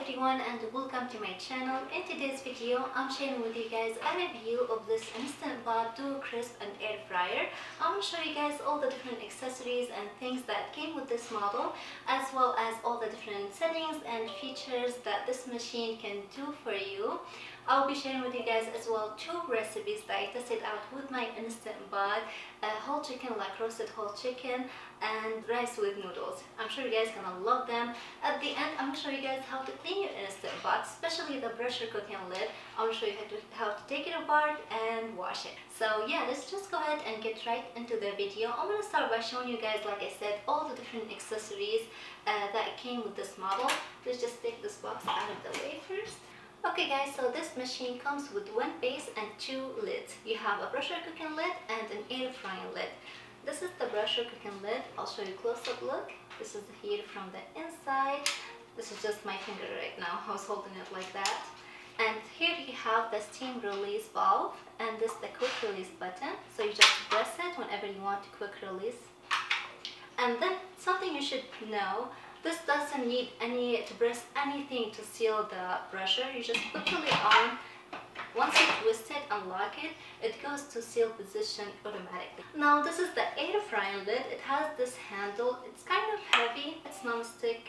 everyone and welcome to my channel. In today's video, I'm sharing with you guys a review of this Instant Pot Duo Crisp and Air Fryer. I'm going to show you guys all the different accessories and things that came with this model, as well as all the different settings and features that this machine can do for you. I'll be sharing with you guys as well 2 recipes that I tested out with my Instant Pot, whole chicken, like roasted whole chicken, and rice with noodles. I'm sure you guys are gonna love them. At the end, I'm gonna show you guys how to clean your Instant Pot, especially the pressure cooking lid. I'm gonna show you how to take it apart and wash it. So yeah, let's just go ahead and get right into the video. I'm gonna start by showing you guys, like I said, all the different accessories that came with this model. Let's just take this box out of the way first. Okay guys, so this machine comes with 1 base and 2 lids. You have a pressure cooking lid and an air frying lid. This is the pressure cooking lid. I'll show you a close-up look. This is the heat from the inside. This is just my finger right now. I was holding it like that. And here you have the steam release valve, and this is the quick release button. So you just press it whenever you want to quick release. And then something you should know, this doesn't need to press anything to seal the pressure. You just put the lid on. Once you twist it and lock it, it goes to seal position automatically. Now this is the air frying lid. It has this handle. It's kind of heavy. It's non-stick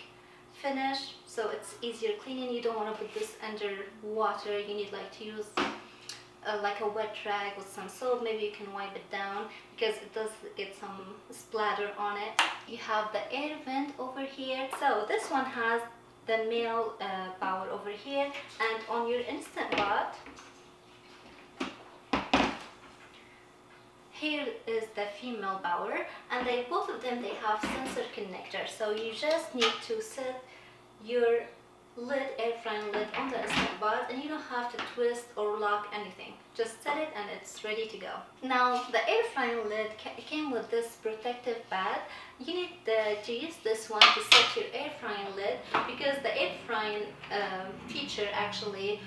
finish, so it's easier cleaning. You don't want to put this under water. You need to use like a wet rag with some soap. Maybe you can wipe it down because it does get some splatter on it. You have the air vent over here. So this one has the male power over here, and on your Instant Pot, here is the female power, and both of them have sensor connectors. So you just need to set your air frying lid on the Instant Pot, and you don't have to twist or lock anything. Just set it and it's ready to go. Now the air frying lid came with this protective pad. You need to use this one to set your air frying lid, because the air frying feature actually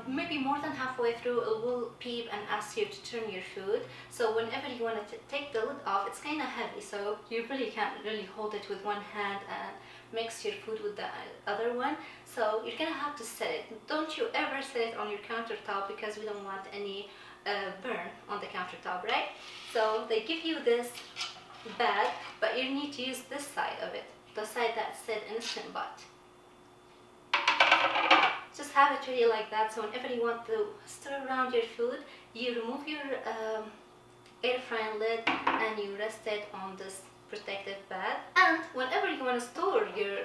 maybe more than halfway through it will beep and ask you to turn your food. So whenever you want to take the lid off, it's kind of heavy, so you really can't hold it with one hand and mix your food with the other one. So you're gonna have to set it. Don't you ever set it on your countertop, because we don't want any burn on the countertop, right? So they give you this bag, but you need to use this side of it, the side that said Instant Pot. Just have it ready like that, so whenever you want to stir around your food, you remove your air frying lid and you rest it on this protective pad. And whenever you want to store your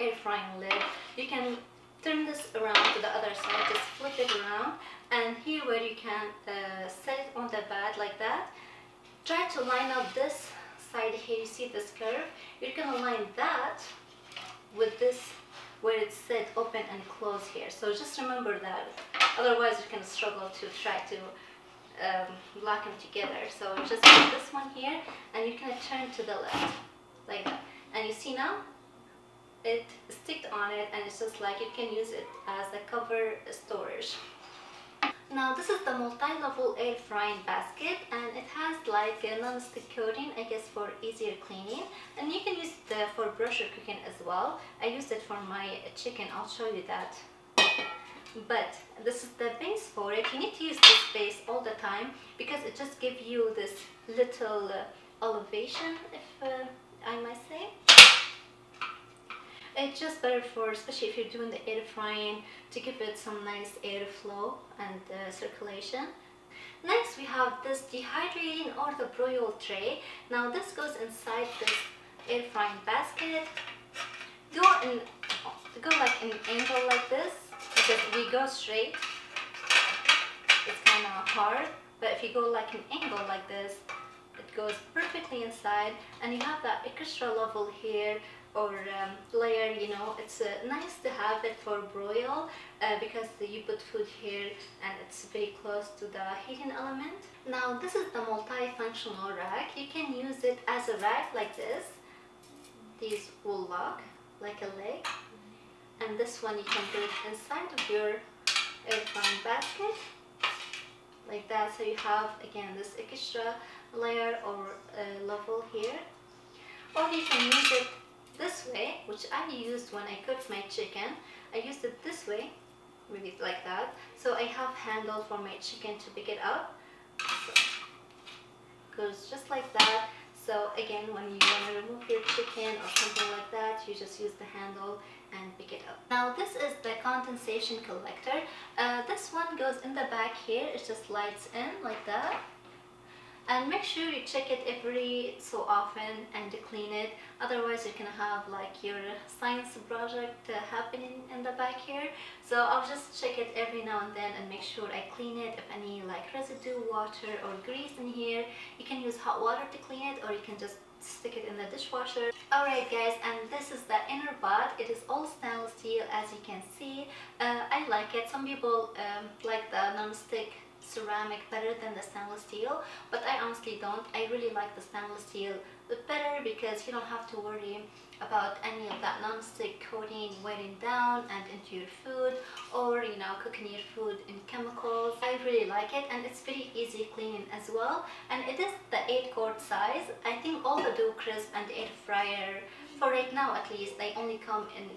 air frying lid, you can turn this around to the other side, just flip it around, and here where you can set it on the pad like that, try to line up this side here. You see this curve? You're gonna line that with this where it said open and close here. So just remember that, otherwise you can struggle to try to lock them together. So just put this one here, and you're gonna turn to the left like that, and you see now it sticked on it, and it's just like you can use it as a cover storage. Now this is the multi-level air frying basket, and it has like a non-stick coating, I guess, for easier cleaning, and you can use it for pressure cooking as well. I used it for my chicken. I'll show you that. But this is the base for it. You need to use this base all the time, because it just gives you this little elevation, if I might say. It's just better for, especially if you're doing the air frying, to give it some nice airflow and circulation. Next we have this dehydrating or the broil tray. Now this goes inside this air frying basket. Go like an angle like this, because if we go straight, it's kind of hard. But if you go like an angle like this, it goes perfectly inside, and you have that extra level here, or layer, you know. It's nice to have it for broil, because you put food here and it's very close to the heating element. Now this is the multi-functional rack. You can use it as a rack like this. These will lock like a leg, and this one you can put it inside of your air frying basket like that. So you have again this extra layer or level here, or you can use it this way, which I used when I cooked my chicken. I used it this way, maybe like that. So I have handle for my chicken to pick it up. So, goes just like that. So again, when you want to remove your chicken or something like that, you just use the handle and pick it up. Now this is the condensation collector. This one goes in the back here. It just slides in like that. And make sure you check it every so often and clean it. Otherwise, you can have like your science project happening in the back here. So I'll just check it every now and then and make sure I clean it. If any like residue, water or grease in here, you can use hot water to clean it, or you can just stick it in the dishwasher. Alright guys, and this is the inner pot. It is all stainless steel, as you can see. I like it. Some people like the non-stick ceramic better than the stainless steel, but I honestly don't. I really like the stainless steel better because you don't have to worry about any of that non-stick coating wearing down and into your food, or you know, cooking your food in chemicals. I really like it, and it's very easy cleaning as well. And it is the 8-quart size. I think all the dough crisp and air fryer, for right now at least, they only come in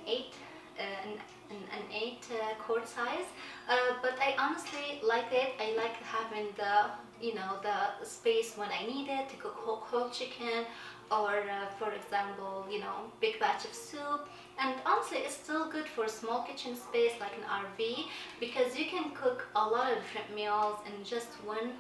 an 8-quart size, but I honestly like it. I like having the, you know, the space when I need it to cook whole chicken, or for example, you know, big batch of soup. And honestly, it's still good for small kitchen space like an RV, because you can cook a lot of different meals in just one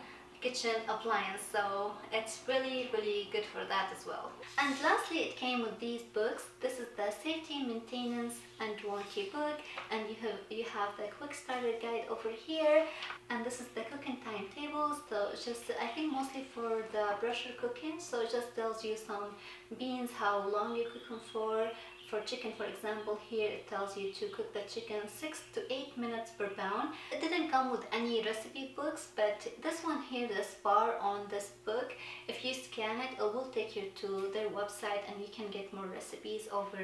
kitchen appliance, so it's really good for that as well. And lastly, it came with these books. This is the safety, maintenance and warranty book, and you have the quick starter guide over here, and this is the cooking timetable. So it's just, I think mostly for the brusher cooking, so it just tells you some beans, how long you cook them for. For chicken, for example, here it tells you to cook the chicken 6 to 8 minutes per pound. It didn't come with any recipe books, but this one here, the bar on this book, if you scan it, it will take you to their website and you can get more recipes over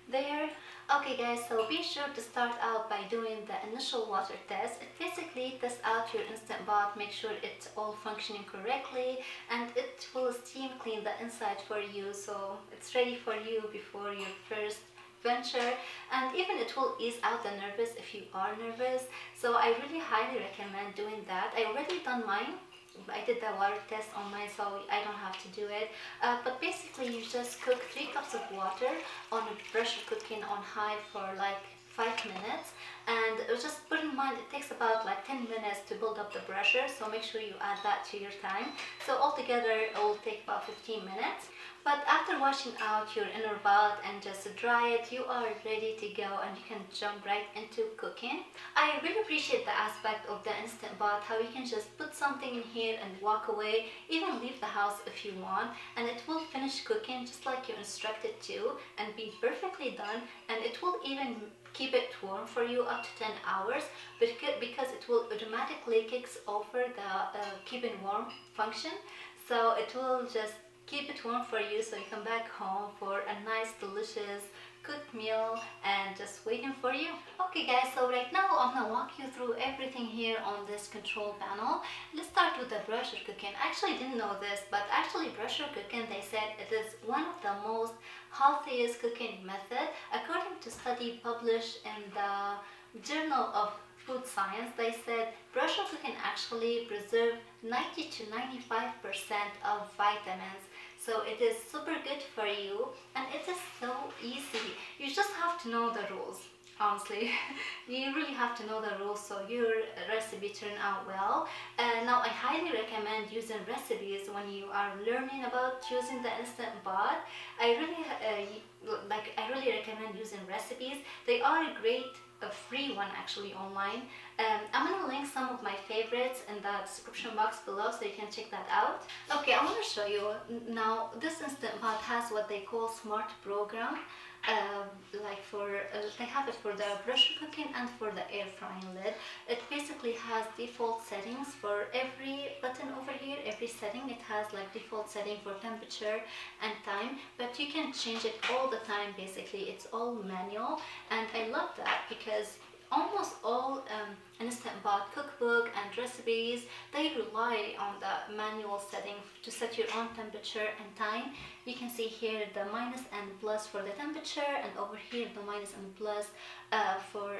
there. Okay guys, so be sure to start out by doing the initial water test. It basically tests out your Instant Pot, make sure it's all functioning correctly, and it will steam clean the inside for you, so it's ready for you before your first venture. And even it will ease out the nervous if you are nervous, so I really highly recommend doing that. I already done mine. I did the water test on mine, so I don't have to do it. But basically, you just cook 3 cups of water on a pressure cooking on high for like 5 minutes. And just put in mind, it takes about like 10 minutes to build up the pressure, so make sure you add that to your time. So altogether, it will take about 15 minutes. But after washing out your inner pot and just dry it, you are ready to go and you can jump right into cooking. I really appreciate the aspect of the Instant Pot, how you can just put something in here and walk away, even leave the house if you want, and it will finish cooking just like you instructed to and be perfectly done, and it will even keep it warm for you up to 10 hours because it will automatically kicks over the keeping warm function. So it will just keep it warm for you, so you come back home for a nice delicious cooked meal and just waiting for you. Okay guys, so right now I'm gonna walk you through everything here on this control panel. Let's start with the pressure cooking. I actually didn't know this, but actually pressure cooking, they said it is one of the most healthiest cooking method. According to study published in the Journal of Food Science, they said pressure cooking actually preserve 90 to 95% of vitamins. So it is super good for you, and it is so easy. You just have to know the rules. Honestly, you really have to know the rules so your recipe turn out well. Now I highly recommend using recipes when you are learning about using the Instant Pot. I really recommend using recipes. They are a great free one actually online. I'm gonna link some of my favorites in the description box below, so you can check that out. Okay, I want to show you now. This Instant Pot has what they call smart program. They have it for the pressure cooking and for the air frying lid. It basically has default settings for every button over here. Every setting, it has like default setting for temperature and time, but you can change it all the time. Basically, it's all manual, and I love that because almost all Instant Pot cookbook and recipes, they rely on the manual setting to set your own temperature and time. You can see here the minus and plus for the temperature, and over here the minus and plus for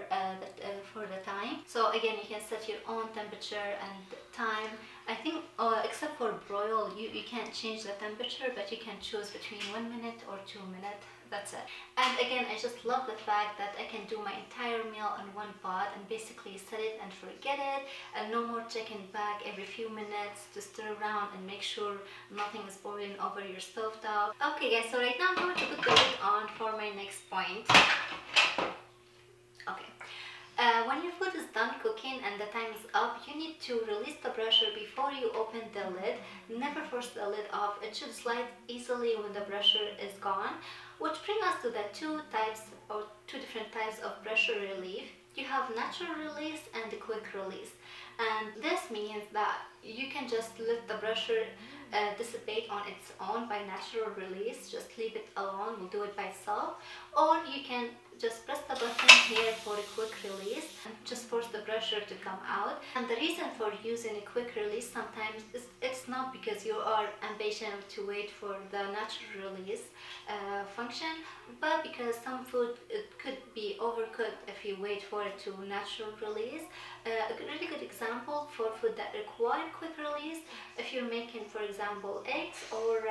again, you can set your own temperature and time. I think except for broil, you can't change the temperature, but you can choose between 1 minute or 2 minutes. That's it. And again, I just love the fact that I can do my entire meal in one pot and basically set it and forget it, and no more checking back every few minutes to stir around and make sure nothing is boiling over your stove top. Okay guys, so right now I'm going to put the lid on for my next point. Okay. When your food is done cooking and the time is up, you need to release the brusher before you open the lid. Never force the lid off. It should slide easily when the brusher is gone. Which brings us to the two different types of brusher relief. You have natural release and the quick release. And this means that you can just let the brusher dissipate on its own by natural release. Just leave it alone, will do it by itself. Or you can just press the button here for a quick release and just force the brusher to come out. And the reason for using a quick release sometimes is it's not because you are impatient to wait for the natural release function, but because some food could be overcooked if you wait for it to natural release. A really good example for food that require quick release, if you're making, for example, eggs or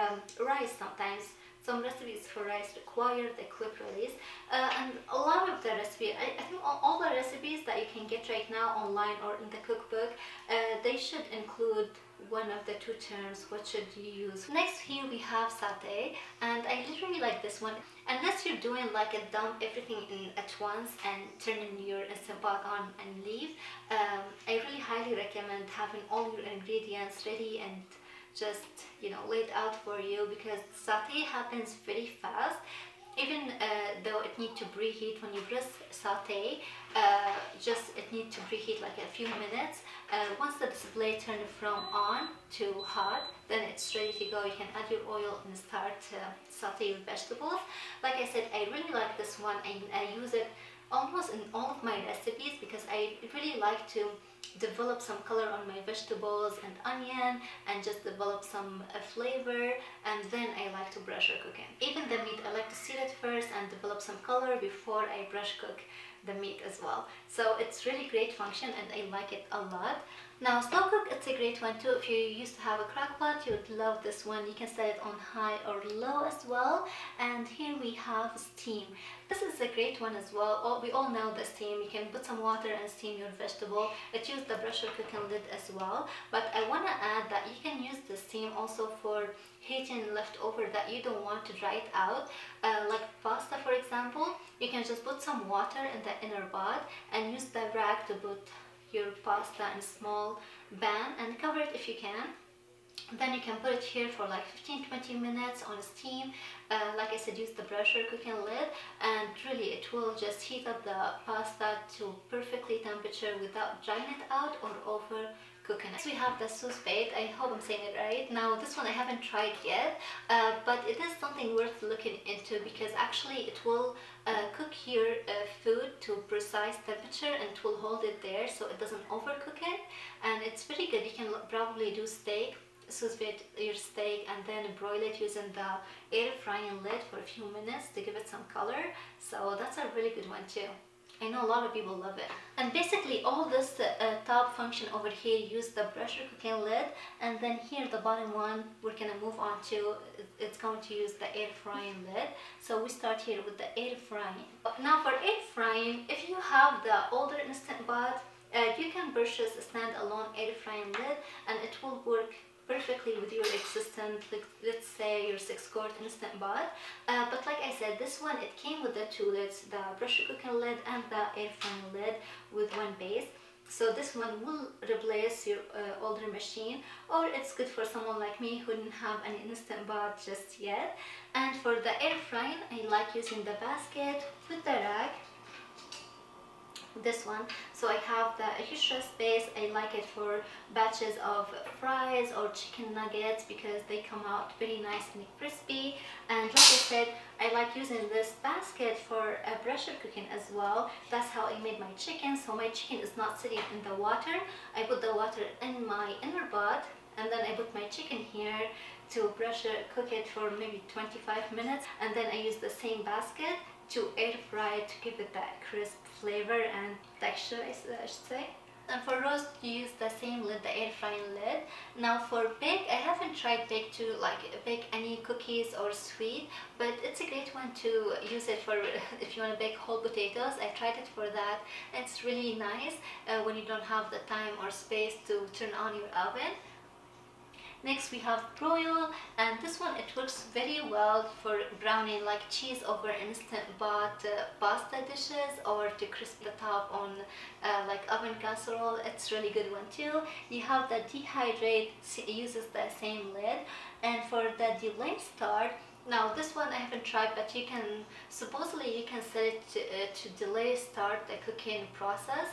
rice. Sometimes some recipes for rice require the quick release, and a lot of the recipes, I think all the recipes that you can get right now online or in the cookbook, they should include one of the two terms. What should you use? Next, here we have satay, and I literally like this one. Unless you're doing like a dump everything in at once and turning your Instant Pot on and leave, I really highly recommend having all your ingredients ready and just, you know, laid out for you, because satay happens very fast. Even though it needs to preheat when you press satay, it needs to preheat like a few minutes. Once the display turns from on to hot, then it's ready to go. You can add your oil and start saute your vegetables. Like I said, I really like this one, and I use it almost in all of my recipes because I really like to develop some color on my vegetables and onion and just develop some flavor, and then I like to brush or cook it. Even the meat, I like to sear it first and develop some color before I brush cook the meat as well. So it's really great function and I like it a lot. Now slow cook, it's a great one too. If you used to have a crock pot, you would love this one. You can set it on high or low as well. And here we have steam. This is a great one as well. We all know the steam. You can put some water and steam your vegetable. It uses the brusher cooking lid as well. But I want to add that you can use the steam also for heating leftover that you don't want to dry it out. Like pasta, for example, you can just put some water in the inner pot and use the rag to put your pasta in a small pan and cover it if you can. Then you can put it here for like 15-20 minutes on steam. Like I said, use the brusher cooking lid, and really it will just heat up the pasta to perfectly temperature without drying it out or over cooking it. Next we have the sous vide. I hope I'm saying it right. Now this one I haven't tried yet, but it is something worth looking into because actually it will cook your food to precise temperature and it will hold it there so it doesn't overcook it, and it's very good. You can probably do steak, sous vide your steak, and then broil it using the air frying lid for a few minutes to give it some color. So that's a really good one too. I know a lot of people love it. And basically all this top function over here use the brusher cooking lid, and then here the bottom one we're gonna move on to, it's going to use the air frying lid. So we start here with the air frying. Now for air frying, if you have the older Instant Pot, you can purchase a standalone air frying lid and it will work perfectly with your existing, let's say your 6-quart Instant Pot. But like I said, this one, it came with the two lids, the brusher cooking lid and the air frying lid with one base. So this one will replace your older machine, or it's good for someone like me who didn't have an Instant Pot just yet. And for the air frying, I like using the basket with the rag, this one. So I have the extra space. I like it for batches of fries or chicken nuggets because they come out very nice and crispy. And like I said, I like using this basket for brusher cooking as well. That's how I made my chicken. So my chicken is not sitting in the water. I put the water in my inner pot, and then I put my chicken here to brusher cook it for maybe 25 minutes, and then I use the same basket to air fry to give it that crisp flavor and texture, I should say. And for roast, you use the same lid, the air frying lid. Now for bake, I haven't tried bake to bake any cookies or sweet, but it's a great one to use it for if you want to bake whole potatoes. I tried it for that. It's really nice when you don't have the time or space to turn on your oven. Next we have broil, and this one it works very well for browning like cheese over instant pot pasta dishes, or to crisp the top on like oven casserole. It's really good one too. You have the dehydrate, uses the same lid. And for the delay start, now this one I haven't tried, but you can supposedly you can set it to delay start the cooking process.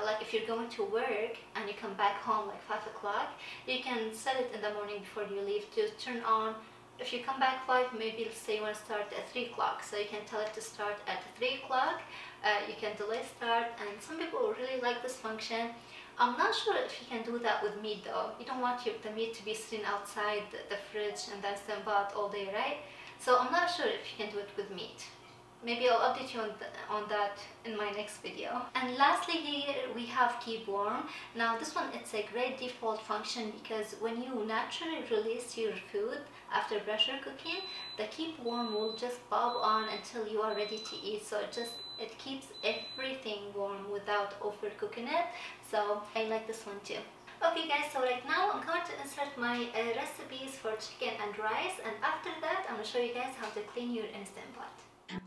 Like if you're going to work and you come back home like 5 o'clock, you can set it in the morning before you leave to turn on. If you come back 5, maybe let's say you want to start at 3 o'clock, so you can tell it to start at 3 o'clock. You can delay start, and some people really like this function. I'm not sure if you can do that with meat though. You don't want the meat to be sitting outside the fridge and then stand pot all day, right? So I'm not sure if you can do it with meat. Maybe I'll update you on that in my next video. And lastly here we have keep warm. Now this one, it's a great default function because when you naturally release your food after pressure cooking, the keep warm will just bob on until you are ready to eat. So it keeps everything warm without overcooking it. So I like this one too. Okay guys, so right now I'm going to insert my recipes for chicken and rice, and after that I'm going to show you guys how to clean your Instant Pot.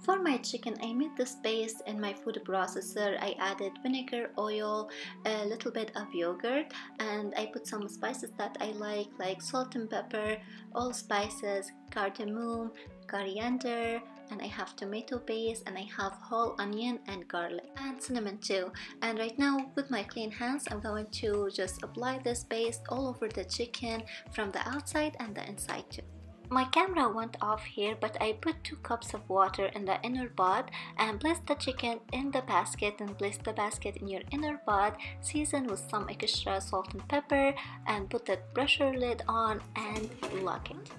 For my chicken, I made this paste in my food processor. I added vinegar, oil, a little bit of yogurt, and I put some spices that I like salt and pepper, allspices, cardamom, coriander, and I have tomato paste, and I have whole onion and garlic and cinnamon too. And right now with my clean hands, I'm going to just apply this paste all over the chicken from the outside and the inside too. My camera went off here, but I put 2 cups of water in the inner pot and placed the chicken in the basket, and place the basket in your inner pot, season with some extra salt and pepper, and put the pressure lid on and lock it.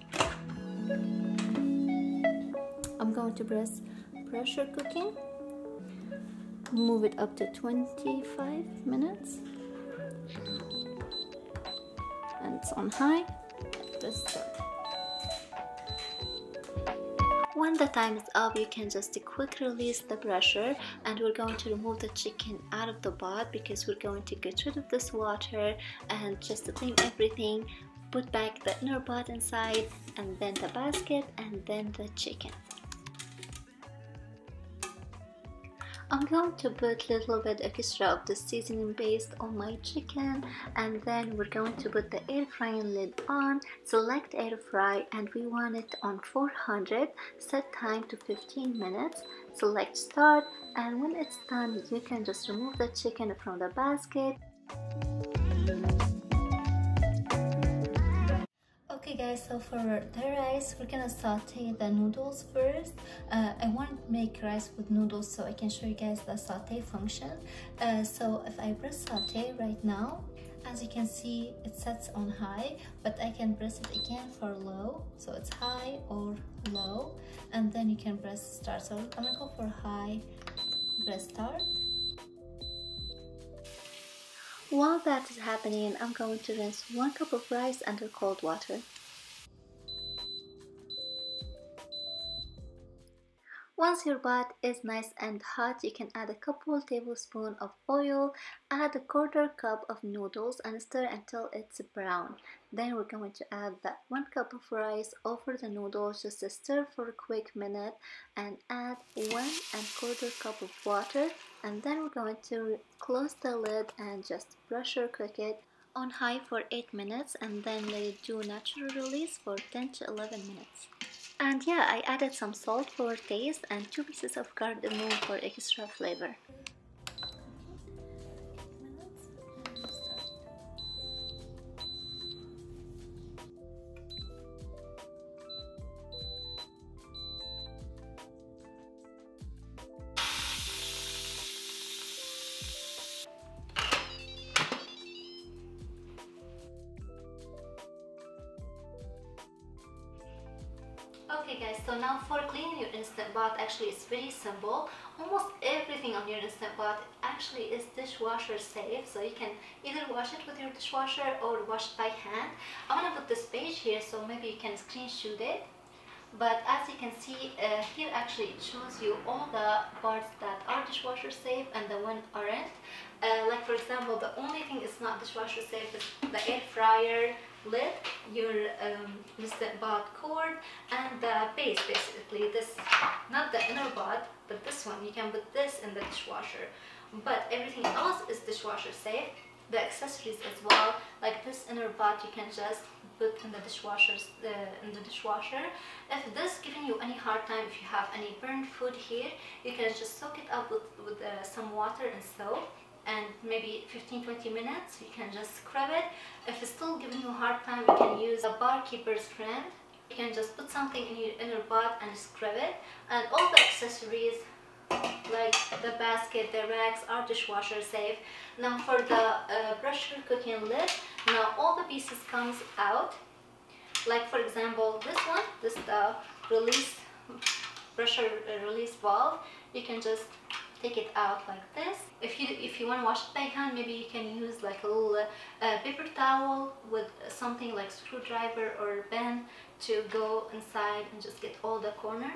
I'm going to press pressure cooking, move it up to 25 minutes, and it's on high. Press start. When the time is up, you can just quick release the pressure, and we're going to remove the chicken out of the pot because we're going to get rid of this water and just to clean everything. Put back the inner pot inside, and then the basket, and then the chicken. I'm going to put a little bit extra of the seasoning paste on my chicken, and then we're going to put the air frying lid on, select air fry, and we want it on 400, set time to 15 minutes, select start, and when it's done you can just remove the chicken from the basket. Okay guys, so for the rice, we're gonna saute the noodles first. I want to make rice with noodles so I can show you guys the saute function. So if I press saute right now, as you can see it sets on high, but I can press it again for low, so it's high or low, and then you can press start. So I'm gonna go for high, press start. While that is happening, I'm going to rinse 1 cup of rice under cold water. Once your pot is nice and hot, you can add a couple tablespoons of oil, add a 1/4 cup of noodles, and stir until it's brown. Then we're going to add that 1 cup of rice over the noodles, just to stir for a quick minute, and add 1¼ cup of water, and then we're going to close the lid and just pressure cook it on high for 8 minutes, and then let it do natural release for 10 to 11 minutes. And yeah, I added some salt for taste and 2 pieces of cardamom for extra flavor. Okay guys, so now for cleaning your Instant Pot, actually it's very simple. Almost everything on your Instant Pot actually actually is dishwasher safe, so you can either wash it with your dishwasher or wash it by hand. I'm gonna put this page here so maybe you can screenshot it. But as you can see, here actually it shows you all the parts that are dishwasher safe and the one aren't. Like for example, the only thing is not dishwasher safe is the air fryer lid, your instant pot cord, and the base, basically this, not the inner pot, but this one. You can put this in the dishwasher, but everything else is dishwasher safe. The accessories as well, like this inner pot, you can just put in the dishwasher. If this giving you any hard time, if you have any burnt food here, you can just soak it up with some water and soap, and maybe 15-20 minutes you can just scrub it. If it's still giving you a hard time, you can use a barkeeper's friend. You can just put something in your inner pot and scrub it. And all the accessories like the basket, the racks are dishwasher safe. Now for the brusher cooking lid, now all the pieces comes out. Like for example, this one, this the release brusher release valve. You can just take it out like this. If you want to wash it by hand, maybe you can use like a little paper towel with something like screwdriver or pen to go inside and just get all the corner.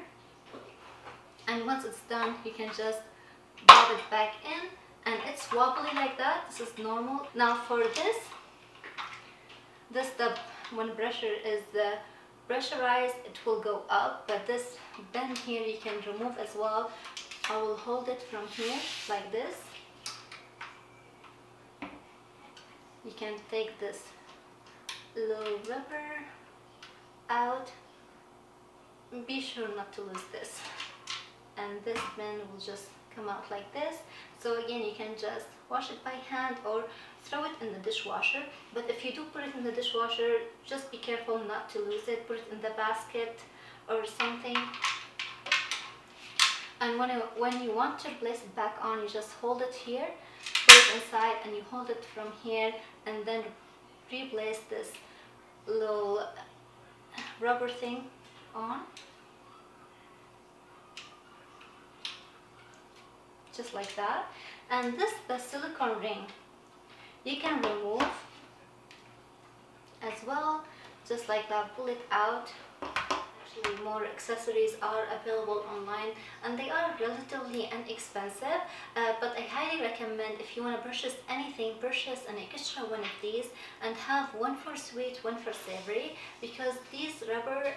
And once it's done, you can just bob it back in, and it's wobbly like that. This is normal. Now for this when brusher is pressurized, it will go up, but this bend here you can remove as well. I will hold it from here like this. You can take this little rubber out. Be sure not to lose this. And this bend will just come out like this. So again, you can just wash it by hand or throw it in the dishwasher. But if you do put it in the dishwasher, just be careful not to lose it. Put it in the basket or something. And when you want to place it back on, you just hold it here, put it inside, and you hold it from here, and then replace this little rubber thing on. Just like that. And this, the silicone ring, you can remove as well, just like that. Pull it out. Actually, more accessories are available online, and they are relatively inexpensive, but I highly recommend, if you want to purchase anything, purchase an extra one of these and have one for sweet, one for savory, because these rubber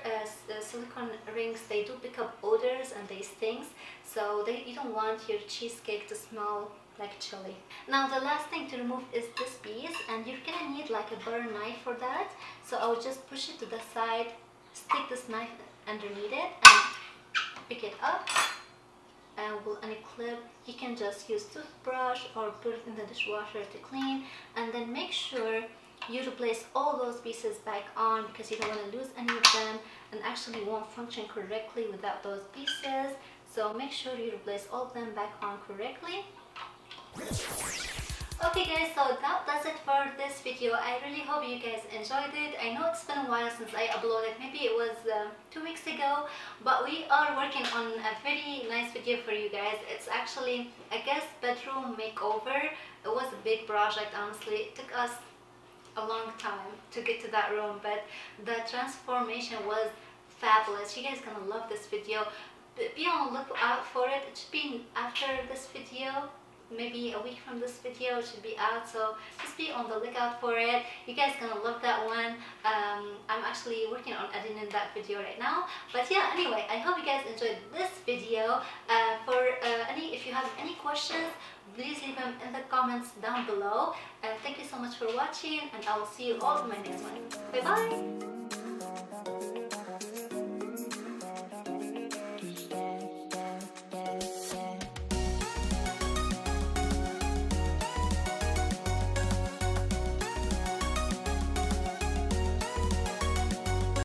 silicone rings, they do pick up odors and they stink, so you don't want your cheesecake to smell like chili. Now the last thing to remove is this piece, and you're gonna need like a butter knife for that. So I will just push it to the side, stick this knife underneath it, and pick it up, and will unclip. You can just use toothbrush or put it in the dishwasher to clean, and then make sure you replace all those pieces back on, because you don't want to lose any of them, and actually won't function correctly without those pieces. So make sure you replace all of them back on correctly. Okay guys, so that does it for this video. I really hope you guys enjoyed it. I know it's been a while since I uploaded, maybe it was 2 weeks ago, but we are working on a very nice video for you guys. It's actually a guest bedroom makeover. It was a big project, honestly. It took us a long time to get to that room, but the transformation was fabulous. You guys are gonna love this video. Be on the lookout for it. It should be after this video. Maybe a week from this video it should be out, so just be on the lookout for it. You guys are gonna love that one. I'm actually working on editing that video right now, but yeah, anyway, I hope you guys enjoyed this video. If you have any questions, please leave them in the comments down below. Thank you so much for watching, and I will see you all in my next one. Bye bye.